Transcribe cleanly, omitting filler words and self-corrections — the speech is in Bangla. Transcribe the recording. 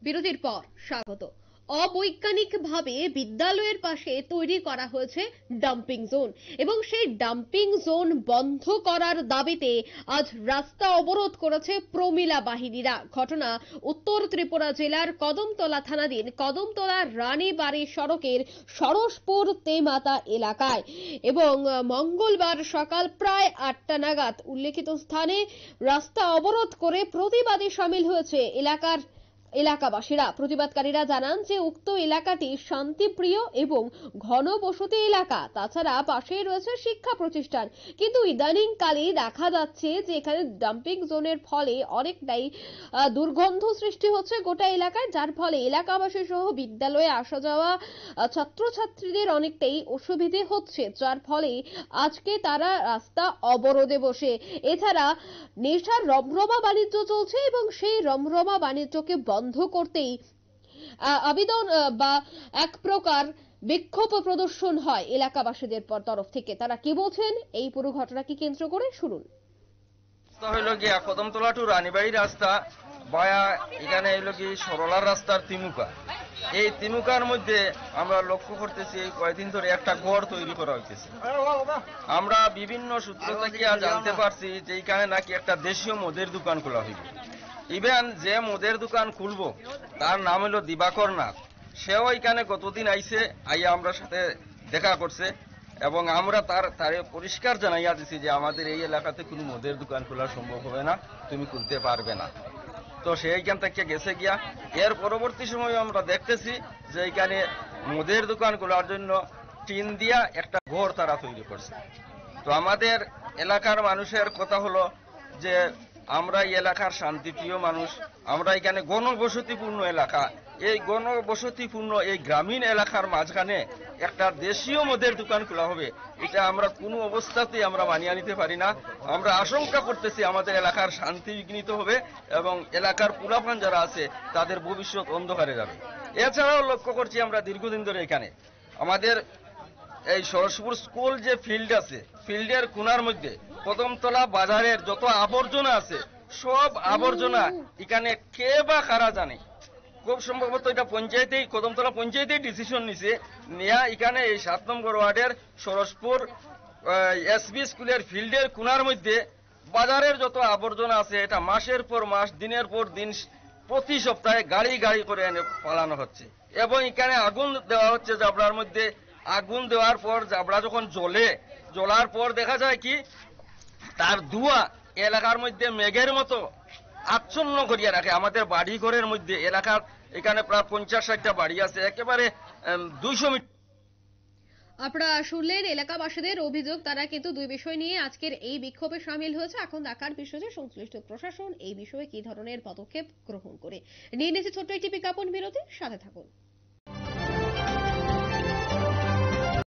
বিরতির পর স্বাগত। অবৈজ্ঞানিকভাবে বিদ্যালয়ের পাশে তৈরি করা হয়েছে ডাম্পিং জোন এবং সেই ডাম্পিং জোন বন্ধ করার দাবিতে আজ রাস্তা অবরোধ করেছে প্রমিলা বাহিনীরা। ঘটনা উত্তর ত্রিপুরা জেলার কদমতলা থানাধীন কদমতলা রানীবাড়ি সড়কের সরসপুর তেমাতা এলাকায় এবং মঙ্গলবার সকাল প্রায় 8টা নাগাদ উল্লেখিত স্থানে রাস্তা অবরোধ করে প্রতিবাদে সামিল হয়েছে এলাকাবাসীরা। প্রতিবাদকারীরা জানান যে উক্ত এলাকাটি শান্তিপ্রিয় এবং ঘনবসতি এলাকা, তাছাড়া পাশেই রয়েছে শিক্ষা প্রতিষ্ঠান, কিন্তু ইদানিং কালে দেখা যাচ্ছে যে এখানে ডাম্পিং জোনের ফলে অনেকটাই দুর্গন্ধ সৃষ্টি হচ্ছে গোটা এলাকায়, যার ফলে এলাকাবাসী সহ বিদ্যালয়ে আসা যাওয়া ছাত্রছাত্রীদের অনেকটাই অসুবিধে হচ্ছে, যার ফলে আজকে তারা রাস্তা অবরোধে বসে। এছাড়া নেশার রমরমা বাণিজ্য চলছে এবং সেই রমরমা বাণিজ্যকে বন্ধ করতেই আবেদন বা এক প্রকার বিক্ষোভ প্রদর্শন হয় এলাকাবাসীদের তরফ থেকে। তারা কি বলছেন এই পুরো ঘটনাকে কেন্দ্র করে শুনুন। হইল গিয়া কদমতলা টু রানীবাড়ি রাস্তা বায়া এখানে হইল কি সরলার রাস্তার তিমুকা। এই তিমুকার মধ্যে আমরা লক্ষ্য করতেছি কয়েকদিন ধরে একটা গড় তৈরি করা হইতেছে। আমরা বিভিন্ন সূত্র থেকে জানতে পারছি যে এখানে নাকি একটা দেশীয় মদের দোকান খোলা হইবে। ইভেন যে মদের দোকান খুলবো তার নাম হলো দিবাকর নাথ, সেও এখানে গতদিন আইছে, আইয়া আমরা সাথে দেখা করছে এবং আমরা তারে পরিষ্কার জানাইয়া দিছি যে আমাদের এই এলাকাতে কোনো মদের দোকান খোলা সম্ভব হবে না, তুমি খুলতে পারবে না। তো সে এইখান থেকে গেছে গিয়া। এর পরবর্তী সময় আমরা দেখতেছি যে এখানে মদের দোকান খোলার জন্য টিন দিয়া একটা ঘর তারা তৈরি করছে। তো আমাদের এলাকার মানুষের কথা হলো যে আমরা এই এলাকার শান্তিপ্রিয় মানুষ, আমরা এখানে ঘনবসতিপূর্ণ এলাকা, এই ঘনবসতিপূর্ণ এই গ্রামীণ এলাকার মাঝখানে একটা দেশীয় মদের দোকান খোলা হবে, এটা আমরা কোনো অবস্থাতেই আমরা মানিয়ে নিতে পারি না। আমরা আশঙ্কা করতেছি আমাদের এলাকার শান্তি বিঘ্নিত হবে এবং এলাকার পোলাপান যারা আছে তাদের ভবিষ্যৎ অন্ধকারে যাবে। এছাড়াও লক্ষ্য করছি আমরা দীর্ঘদিন ধরে এখানে আমাদের এই সরসপুর স্কুল যে ফিল্ড আছে, ফিল্ডের কোনার মধ্যে কদমতলা বাজারের যত আবর্জনা আছে সব আবর্জনা এখানে কে বা কারা জানে, খুব সম্ভবত এটা পঞ্চায়েতেই, কদমতলা পঞ্চায়েতেই ডিসিশন নিছে নেয়া এখানে এই 7 নম্বর ওয়ার্ডের সরসপুর এসবি স্কুলের ফিল্ডের কোনার মধ্যে বাজারের যত আবর্জনা আছে এটা মাসের পর মাস দিনের পর দিন প্রতি সপ্তাহে গাড়ি গাড়ি করে এনে পালানো হচ্ছে এবং এখানে আগুন দেওয়া হচ্ছে জাবড়ার মধ্যে। আগুন দেওয়ার পর জাবড়া যখন জ্বলার পর দেখা যায় কি তার ধোঁয়া এলাকার মধ্যে মেঘের মতো আচ্ছন্ন করিয়া রাখে আমাদের বাড়ি ঘরের মধ্যে। এলাকার এখানে প্রায় 50-60টা বাড়ি আছে, একেবারে 200 মিটার। আপনারা শুনলেন এলাকাবাসীদের অভিযোগ, তারা কিন্তু দুই বিষয় নিয়ে আজকের এই বিক্ষোভে সামিল হয়েছে। এখন দেখার বিষয় যে সংশ্লিষ্ট প্রশাসন এই বিষয়ে কি ধরনের পদক্ষেপ গ্রহণ করে। নিয়ে নিচ্ছে ছোট্ট একটি বিজ্ঞাপন বিরতি, সাথে থাকুন।